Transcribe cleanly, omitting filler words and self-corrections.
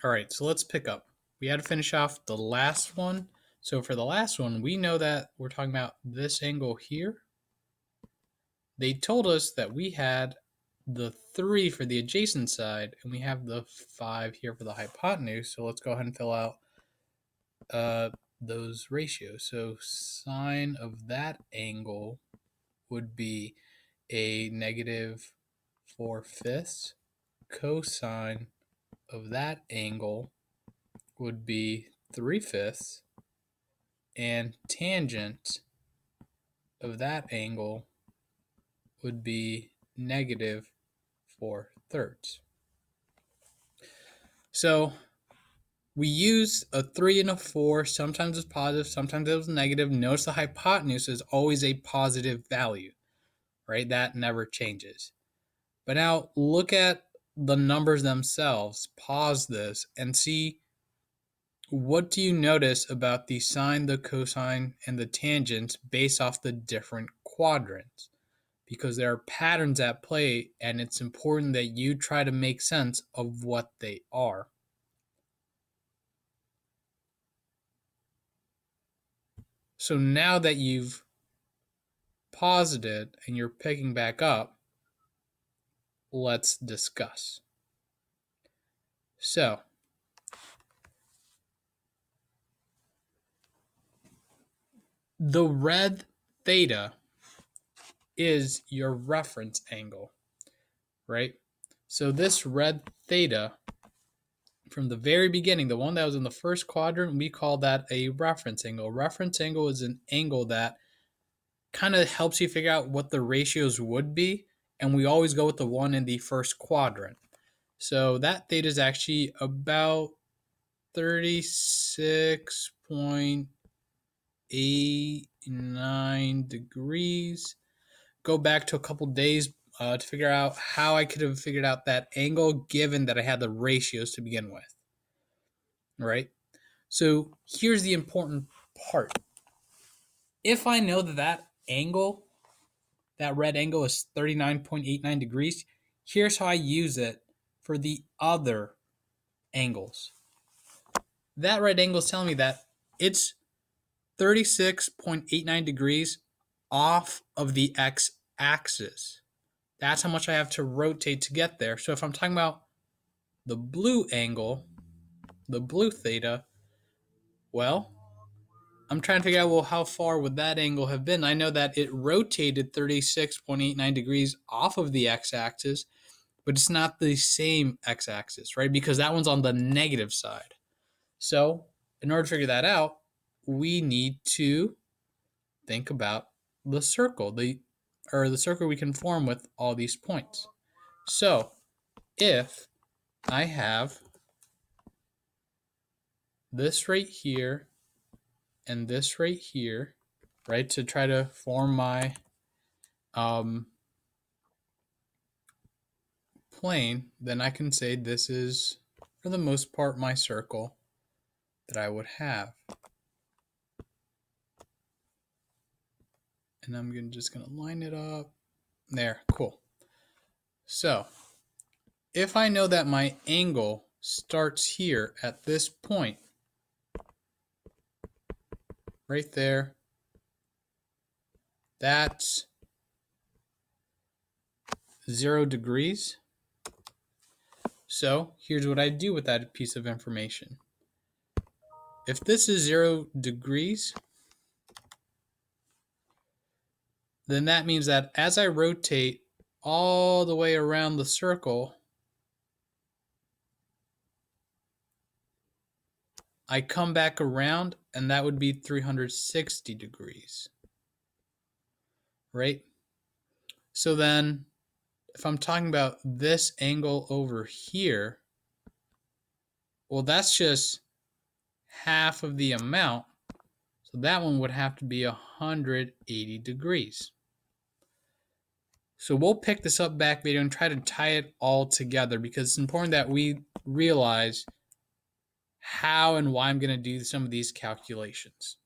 All right, so let's pick up. We had to finish off the last one. So for the last one, we know that we're talking about this angle here. They told us that we had the 3 for the adjacent side, and we have the 5 here for the hypotenuse. So let's go ahead and fill out those ratios. So sine of that angle would be a negative 4/5. Cosine of that angle would be 3/5. And tangent of that angle would be negative 4/3. So we use a 3 and a 4. Sometimes it's positive, sometimes it's negative. Notice the hypotenuse is always a positive value, right? That never changes. But now look at the numbers themselves. Pause this and see, what do you notice about the sine, the cosine, and the tangents based off the different quadrants? Because there are patterns at play, and it's important that you try to make sense of what they are. So now that you've paused it and you're picking back up, let's discuss. So, the red theta is your reference angle, right? So this red theta, from the very beginning, the one that was in the first quadrant, we call that a reference angle. A reference angle is an angle that kind of helps you figure out what the ratios would be, and we always go with the one in the first quadrant. So that theta is actually about 36.89 degrees. Go back to a couple days to figure out how I could have figured out that angle given that I had the ratios to begin with. Right? So here's the important part. If I know that angle, that red angle, is 39.89 degrees, here's how I use it for the other angles. That red angle is telling me that it's 36.89 degrees off of the x-axis. That's how much I have to rotate to get there. So if I'm talking about the blue angle, the blue theta, well, I'm trying to figure out, well, how far would that angle have been? I know that it rotated 36.89 degrees off of the x-axis, but it's not the same x-axis, right? Because that one's on the negative side. So in order to figure that out, we need to think about the circle, the circle we can form with all these points. So if I have this right here and this right here, right, to try to form my plane, then I can say this is, for the most part, my circle that I would have. And I'm just going to line it up. There, cool. So if I know that my angle starts here at this point, right there, that's 0 degrees. So here's what I do with that piece of information. If this is 0 degrees, then that means that as I rotate all the way around the circle, I come back around, and that would be 360 degrees, right? So then if I'm talking about this angle over here, well, that's just half of the amount. So that one would have to be 180 degrees. So we'll pick this up back video and try to tie it all together, because it's important that we realize how and why I'm going to do some of these calculations.